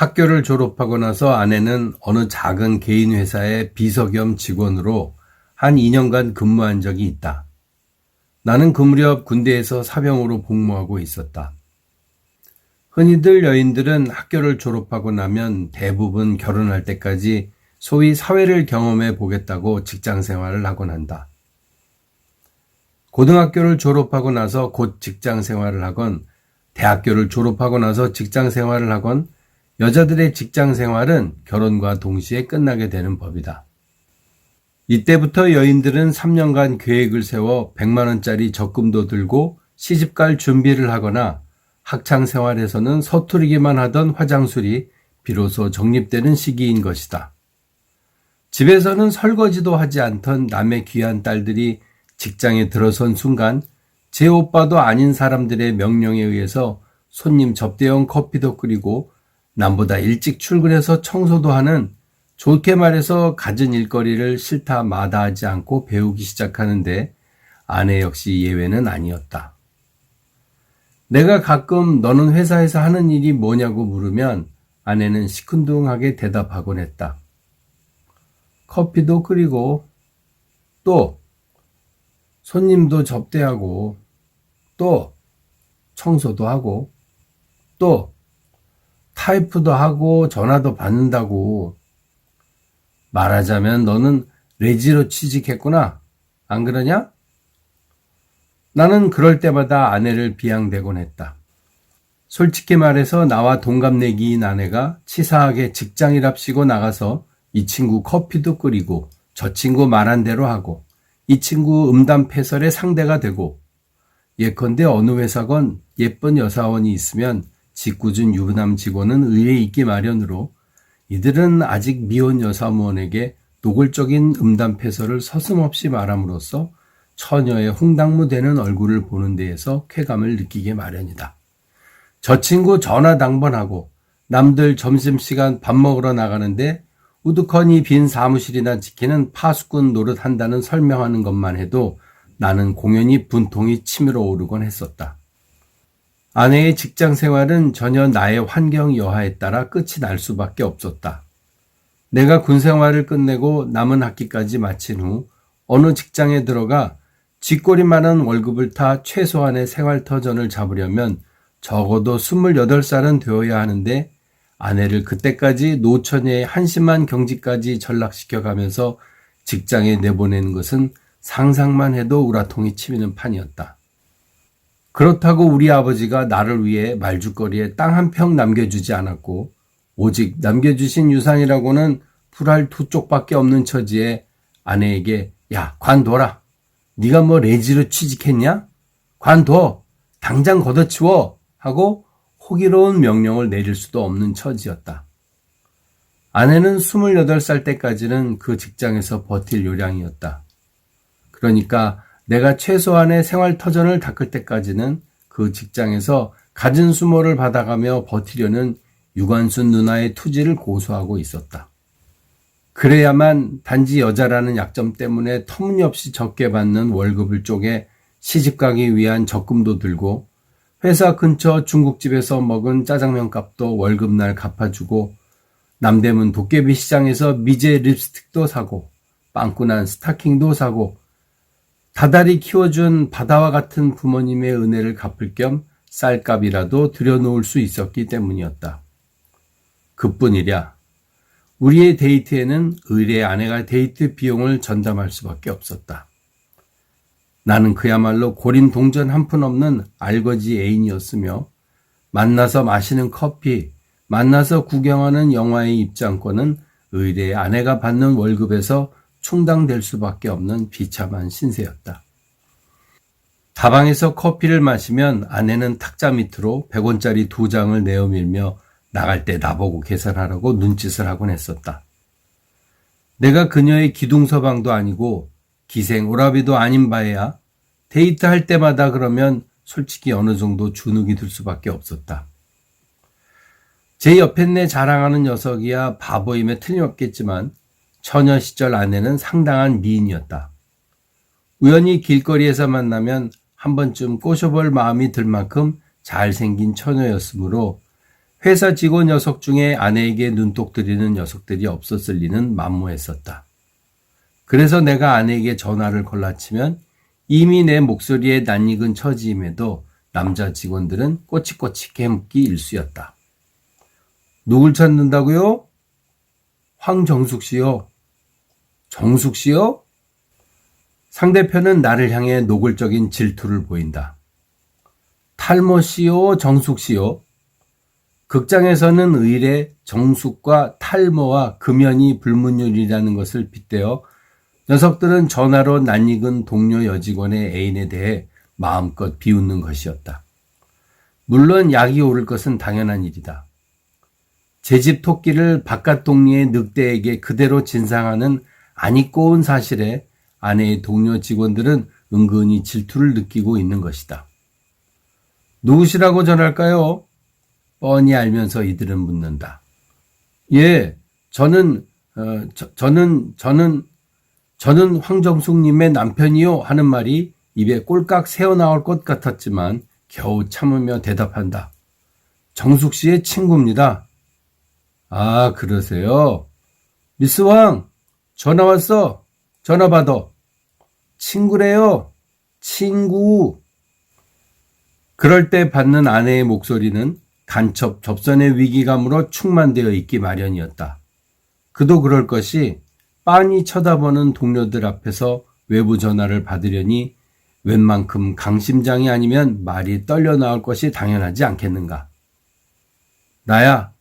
학교를 졸업하고 나서 아내는 어느 작은 개인 회사의 비서 겸 직원으로 한 2년간 근무한 적이 있다. 나는 그 무렵 군대에서 사병으로 복무하고 있었다. 흔히들 여인들은 학교를 졸업하고 나면 대부분 결혼할 때까지 소위 사회를 경험해 보겠다고 직장 생활을 하곤 한다. 고등학교를 졸업하고 나서 곧 직장 생활을 하건, 대학교를 졸업하고 나서 직장 생활을 하건, 여자들의 직장 생활은 결혼과 동시에 끝나게 되는 법이다. 이때부터 여인들은 3년간 계획을 세워 100만 원짜리 적금도 들고 시집갈 준비를 하거나, 학창 생활에서는 서투르기만 하던 화장술이 비로소 정립되는 시기인 것이다. 집에서는 설거지도 하지 않던 남의 귀한 딸들이 직장에 들어선 순간 제 오빠도 아닌 사람들의 명령에 의해서 손님 접대용 커피도 끓이고 남보다 일찍 출근해서 청소도 하는, 좋게 말해서 갖은 일거리를 싫다 마다하지 않고 배우기 시작하는데 아내 역시 예외는 아니었다. 내가 가끔 너는 회사에서 하는 일이 뭐냐고 물으면 아내는 시큰둥하게 대답하곤 했다. 커피도 끓이고, 또 손님도 접대하고, 또 청소도 하고, 또 타이프도 하고 전화도 받는다고. 말하자면 너는 레지로 취직했구나. 안 그러냐? 나는 그럴 때마다 아내를 비양대곤 했다. 솔직히 말해서 나와 동갑내기인 아내가 치사하게 직장이랍시고 나가서 이 친구 커피도 끓이고 저 친구 말한 대로 하고 이 친구 음담패설의 상대가 되고, 예컨대 어느 회사건 예쁜 여사원이 있으면 짓궂은 유부남 직원은 의뢰 있기 마련으로 이들은 아직 미혼 여사무원에게 노골적인 음담패설을 서슴없이 말함으로써 처녀의 홍당무되는 얼굴을 보는 데에서 쾌감을 느끼게 마련이다. 저 친구 전화 당번하고 남들 점심시간 밥 먹으러 나가는데 우두커니 빈 사무실이나 지키는 파수꾼 노릇한다는 설명하는 것만 해도 나는 공연히 분통이 치밀어 오르곤 했었다. 아내의 직장 생활은 전혀 나의 환경 여하에 따라 끝이 날 수밖에 없었다. 내가 군 생활을 끝내고 남은 학기까지 마친 후 어느 직장에 들어가 쥐꼬리만한 월급을 타 최소한의 생활터전을 잡으려면 적어도 28살은 되어야 하는데, 아내를 그때까지 노처녀의 한심한 경지까지 전락시켜가면서 직장에 내보내는 것은 상상만 해도 우라통이 치미는 판이었다. 그렇다고 우리 아버지가 나를 위해 말죽거리에 땅 한 평 남겨주지 않았고, 오직 남겨주신 유산이라고는 불알 2쪽밖에 없는 처지에 아내에게 야, 관둬라. 네가 뭐 레지로 취직했냐? 관둬. 당장 걷어치워. 하고 호기로운 명령을 내릴 수도 없는 처지였다. 아내는 28살 때까지는 그 직장에서 버틸 요량이었다. 그러니까 내가 최소한의 생활터전을 닦을 때까지는 그 직장에서 갖은 수모를 받아가며 버티려는 유관순 누나의 투지를 고수하고 있었다. 그래야만 단지 여자라는 약점 때문에 터무니없이 적게 받는 월급을 쪼개 시집가기 위한 적금도 들고, 회사 근처 중국집에서 먹은 짜장면 값도 월급날 갚아주고, 남대문 도깨비 시장에서 미제 립스틱도 사고, 빵꾸난 스타킹도 사고, 다달이 키워준 바다와 같은 부모님의 은혜를 갚을 겸 쌀값이라도 들여놓을 수 있었기 때문이었다. 그뿐이랴. 우리의 데이트에는 의례의 아내가 데이트 비용을 전담할 수밖에 없었다. 나는 그야말로 고린동전 한 푼 없는 알거지 애인이었으며, 만나서 마시는 커피, 만나서 구경하는 영화의 입장권은 의례의 아내가 받는 월급에서 충당될 수밖에 없는 비참한 신세였다. 다방에서 커피를 마시면 아내는 탁자 밑으로 100원짜리 2장을 내어밀며 나갈 때 나보고 계산하라고 눈짓을 하곤 했었다. 내가 그녀의 기둥서방도 아니고 기생 오라비도 아닌 바에야 데이트할 때마다 그러면 솔직히 어느 정도 주눅이 들 수밖에 없었다. 제 옆에 내 자랑하는 녀석이야 바보임에 틀림없겠지만 처녀 시절 아내는 상당한 미인이었다. 우연히 길거리에서 만나면 한 번쯤 꼬셔볼 마음이 들 만큼 잘생긴 처녀였으므로 회사 직원 녀석 중에 아내에게 눈독 들이는 녀석들이 없었을 리는 만무했었다. 그래서 내가 아내에게 전화를 걸라치면 이미 내 목소리에 낯익은 처지임에도 남자 직원들은 꼬치꼬치 개묻기 일쑤였다. 누굴 찾는다고요? 황정숙 씨요. 정숙 씨요? 상대편은 나를 향해 노골적인 질투를 보인다. 탈모 씨요, 정숙 씨요? 극장에서는 의례 정숙과 탈모와 금연이 불문율이라는 것을 빗대어 녀석들은 전화로 낯익은 동료 여직원의 애인에 대해 마음껏 비웃는 것이었다. 물론 약이 오를 것은 당연한 일이다. 제 집 토끼를 바깥 동리의 늑대에게 그대로 진상하는 아니 꼬운 사실에 아내의 동료 직원들은 은근히 질투를 느끼고 있는 것이다. 누구시라고 전할까요? 뻔히 알면서 이들은 묻는다. 예, 저는 황정숙님의 남편이요 하는 말이 입에 꼴깍 새어나올 것 같았지만 겨우 참으며 대답한다. 정숙 씨의 친구입니다. 아, 그러세요? 미스 왕, 전화 왔어. 전화 받아. 친구래요. 친구. 그럴 때 받는 아내의 목소리는 간첩 접선의 위기감으로 충만되어 있기 마련이었다. 그도 그럴 것이 빤히 쳐다보는 동료들 앞에서 외부 전화를 받으려니 웬만큼 강심장이 아니면 말이 떨려 나올 것이 당연하지 않겠는가. 나야.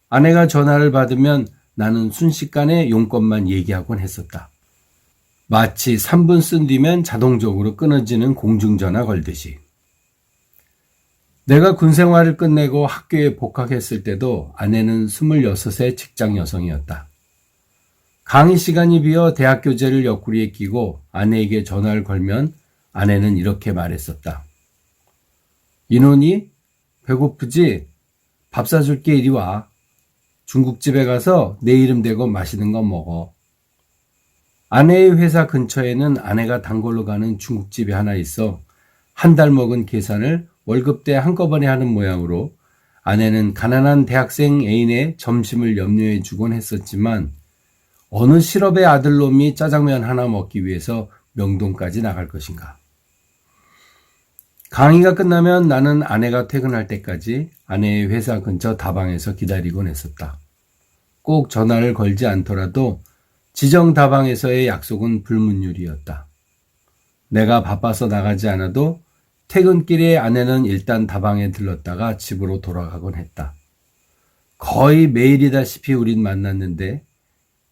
아내가 전화를 받으면 나는 순식간에 용건만 얘기하곤 했었다. 마치 3분 쓴 뒤면 자동적으로 끊어지는 공중전화 걸듯이. 내가 군생활을 끝내고 학교에 복학했을 때도 아내는 26의 직장 여성이었다. 강의 시간이 비어 대학 교재를 옆구리에 끼고 아내에게 전화를 걸면 아내는 이렇게 말했었다. 인원이 배고프지? 밥 사줄게 이리 와. 중국집에 가서 내 이름 대고 맛있는 거 먹어. 아내의 회사 근처에는 아내가 단골로 가는 중국집이 하나 있어 한 달 먹은 계산을 월급 때 한꺼번에 하는 모양으로 아내는 가난한 대학생 애인의 점심을 염려해 주곤 했었지만 어느 실업의 아들놈이 짜장면 하나 먹기 위해서 명동까지 나갈 것인가. 강의가 끝나면 나는 아내가 퇴근할 때까지 아내의 회사 근처 다방에서 기다리곤 했었다. 꼭 전화를 걸지 않더라도 지정 다방에서의 약속은 불문율이었다. 내가 바빠서 나가지 않아도 퇴근길에 아내는 일단 다방에 들렀다가 집으로 돌아가곤 했다. 거의 매일이다시피 우린 만났는데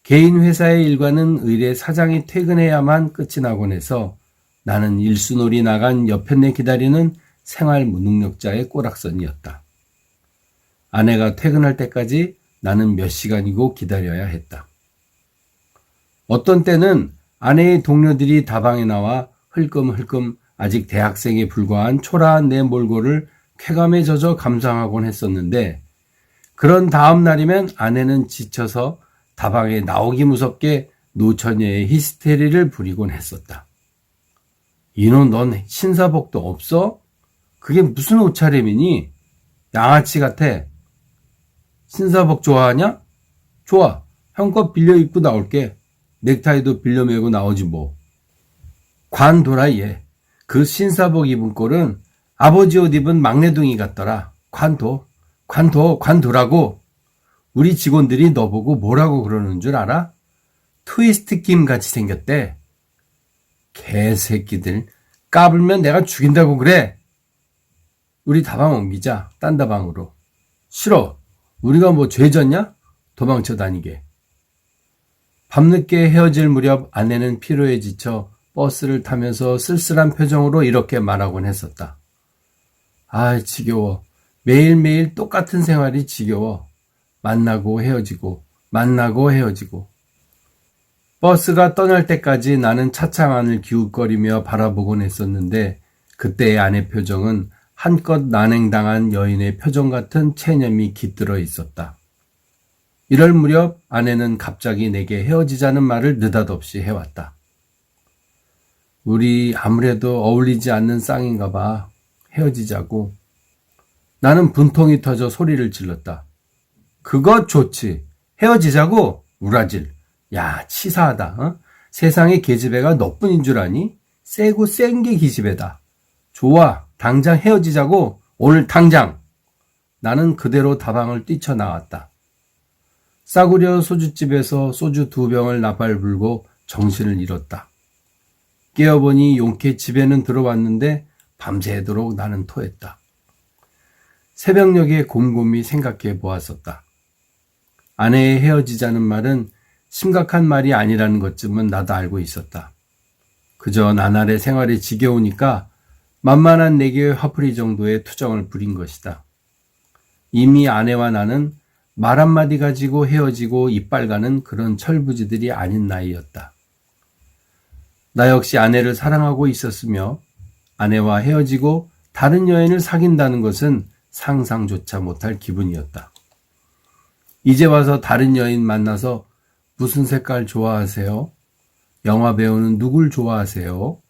개인 회사의 일과는 의례 사장이 퇴근해야만 끝이 나곤 해서 나는 일수놀이 나간 옆편에 기다리는 생활 무능력자의 꼬락선이었다. 아내가 퇴근할 때까지 나는 몇 시간이고 기다려야 했다. 어떤 때는 아내의 동료들이 다방에 나와 흘끔흘끔 아직 대학생에 불과한 초라한 내 몰골을 쾌감에 젖어 감상하곤 했었는데 그런 다음 날이면 아내는 지쳐서 다방에 나오기 무섭게 노처녀의 히스테리를 부리곤 했었다. 이놈 넌 신사복도 없어? 그게 무슨 옷차림이니? 양아치 같아. 신사복 좋아하냐? 좋아. 형껏 빌려 입고 나올게. 넥타이도 빌려 매고 나오지 뭐. 관둬라 얘. 그 신사복 입은 꼴은 아버지 옷 입은 막내둥이 같더라. 관둬라고. 우리 직원들이 너보고 뭐라고 그러는 줄 알아? 트위스트 김 같이 생겼대. 개새끼들. 까불면 내가 죽인다고 그래. 우리 다방 옮기자. 딴 다방으로. 싫어. 우리가 뭐 죄졌냐? 도망쳐 다니게. 밤늦게 헤어질 무렵 아내는 피로에 지쳐 버스를 타면서 쓸쓸한 표정으로 이렇게 말하곤 했었다. 아, 지겨워. 매일매일 똑같은 생활이 지겨워. 만나고 헤어지고, 만나고 헤어지고. 버스가 떠날 때까지 나는 차창 안을 기웃거리며 바라보곤 했었는데 그때의 아내 표정은 한껏 난행당한 여인의 표정 같은 체념이 깃들어 있었다. 이럴 무렵 아내는 갑자기 내게 헤어지자는 말을 느닷없이 해왔다. 우리 아무래도 어울리지 않는 쌍인가 봐. 헤어지자고. 나는 분통이 터져 소리를 질렀다. 그거 좋지. 헤어지자고? 우라질. 야, 치사하다. 어? 세상에 계집애가 너뿐인 줄 아니? 세고 센 게 기집애다. 좋아. 당장 헤어지자고? 오늘 당장. 나는 그대로 다방을 뛰쳐나왔다. 싸구려 소주집에서 소주 2병을 나발 불고 정신을 잃었다. 깨어보니 용케 집에는 들어왔는데 밤새도록 나는 토했다. 새벽녘에 곰곰이 생각해 보았었다. 아내의 헤어지자는 말은 심각한 말이 아니라는 것쯤은 나도 알고 있었다. 그저 나날의 생활이 지겨우니까 만만한 내게의 화풀이 정도의 투정을 부린 것이다. 이미 아내와 나는 말 한마디 가지고 헤어지고 이빨 가는 그런 철부지들이 아닌 나이였다. 나 역시 아내를 사랑하고 있었으며 아내와 헤어지고 다른 여인을 사귄다는 것은 상상조차 못할 기분이었다. 이제 와서 다른 여인 만나서 무슨 색깔 좋아하세요? 영화 배우는 누굴 좋아하세요?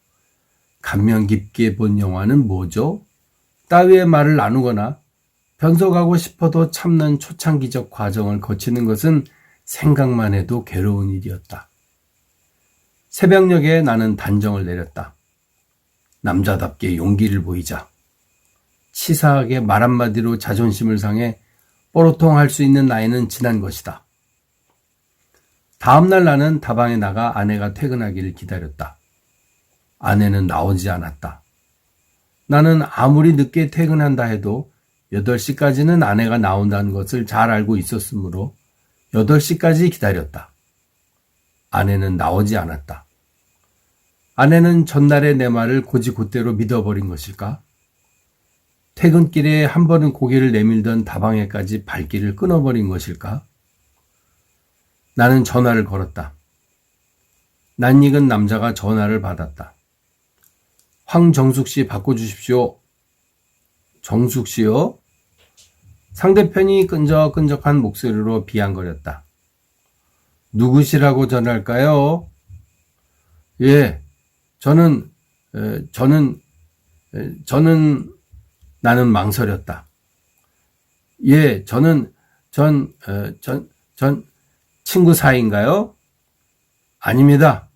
감명 깊게 본 영화는 뭐죠? 따위의 말을 나누거나 변속하고 싶어도 참는 초창기적 과정을 거치는 것은 생각만 해도 괴로운 일이었다. 새벽녘에 나는 단정을 내렸다. 남자답게 용기를 보이자. 치사하게 말 한마디로 자존심을 상해 뽀로통할 수 있는 나이는 지난 것이다. 다음날 나는 다방에 나가 아내가 퇴근하기를 기다렸다. 아내는 나오지 않았다. 나는 아무리 늦게 퇴근한다 해도 8시까지는 아내가 나온다는 것을 잘 알고 있었으므로 8시까지 기다렸다. 아내는 나오지 않았다. 아내는 전날의 내 말을 곧이곧대로 믿어버린 것일까? 퇴근길에 한 번은 고개를 내밀던 다방에까지 발길을 끊어버린 것일까? 나는 전화를 걸었다. 낯익은 남자가 전화를 받았다. 황정숙 씨 바꿔주십시오. 정숙 씨요? 상대편이 끈적끈적한 목소리로 비양거렸다. 누구시라고 전할까요? 예, 저는 나는 망설였다. 예, 전 친구 사이인가요? 아닙니다.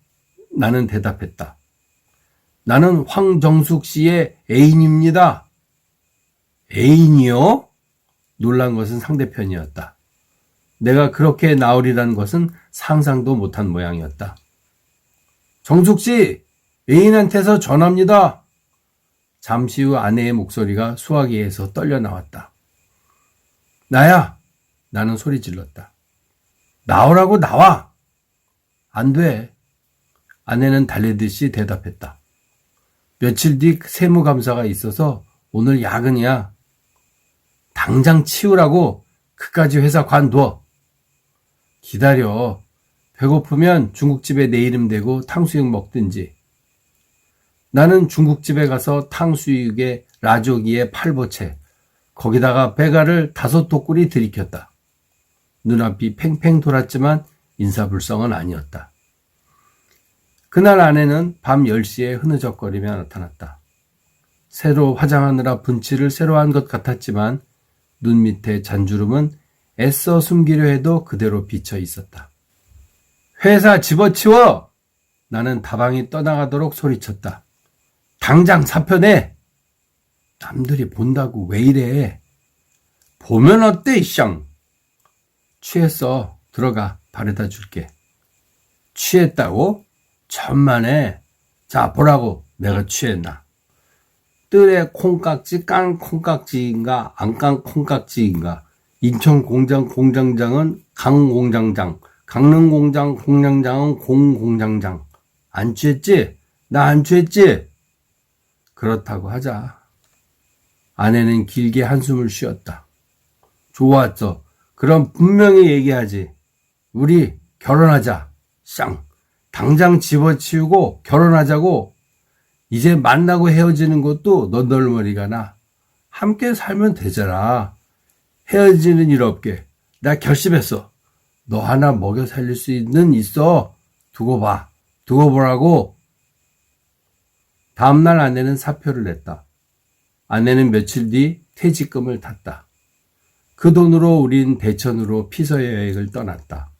나는 대답했다. 나는 황정숙 씨의 애인입니다. 애인이요? 놀란 것은 상대편이었다. 내가 그렇게 나오리라는 것은 상상도 못한 모양이었다. 정숙 씨, 애인한테서 전합니다. 잠시 후 아내의 목소리가 수화기에서 떨려 나왔다. 나야! 나는 소리 질렀다. 나오라고 나와! 안 돼. 아내는 달래듯이 대답했다. 며칠 뒤 세무감사가 있어서 오늘 야근이야. 당장 치우라고 그까지 회사 관둬. 기다려. 배고프면 중국집에 내 이름 대고 탕수육 먹든지. 나는 중국집에 가서 탕수육에 라조기에 팔보채, 거기다가 배가를 5토꾸리 들이켰다. 눈앞이 팽팽 돌았지만 인사불성은 아니었다. 그날 아내는 밤 10시에 흐느적거리며 나타났다. 새로 화장하느라 분칠을 새로 한 것 같았지만 눈 밑에 잔주름은 애써 숨기려 해도 그대로 비쳐 있었다. 회사 집어치워! 나는 다방이 떠나가도록 소리쳤다. 당장 사표 내! 남들이 본다고 왜 이래? 보면 어때, 쌍? 취했어. 들어가. 바래다 줄게. 취했다고? 천만에. 자, 보라고. 내가 취했나. 뜰에 콩깍지 깐 콩깍지인가 안 깐 콩깍지인가. 인천 공장 공장장은 강 공장장, 강릉 공장 공장장은 공 공장장. 안 취했지? 나 안 취했지? 그렇다고 하자. 아내는 길게 한숨을 쉬었다. 좋았어. 그럼 분명히 얘기하지. 우리 결혼하자. 쌍. 당장 집어치우고 결혼하자고. 이제 만나고 헤어지는 것도 너덜머리가 나. 함께 살면 되잖아. 헤어지는 일 없게. 나 결심했어. 너 하나 먹여 살릴 수 있어. 두고 봐. 두고 보라고. 다음날 아내는 사표를 냈다. 아내는 며칠 뒤 퇴직금을 탔다. 그 돈으로 우린 대천으로 피서 여행을 떠났다.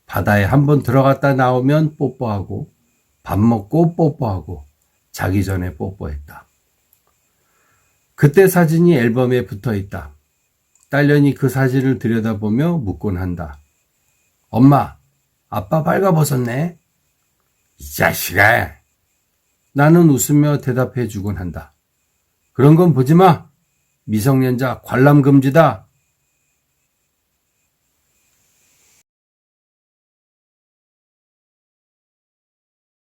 바다에 한번 들어갔다 나오면 뽀뽀하고 밥 먹고 뽀뽀하고 자기 전에 뽀뽀했다. 그때 사진이 앨범에 붙어 있다. 딸년이 그 사진을 들여다보며 묻곤 한다. 엄마, 아빠 빨가벗었네? 이 자식아! 나는 웃으며 대답해 주곤 한다. 그런 건 보지 마! 미성년자 관람 금지다!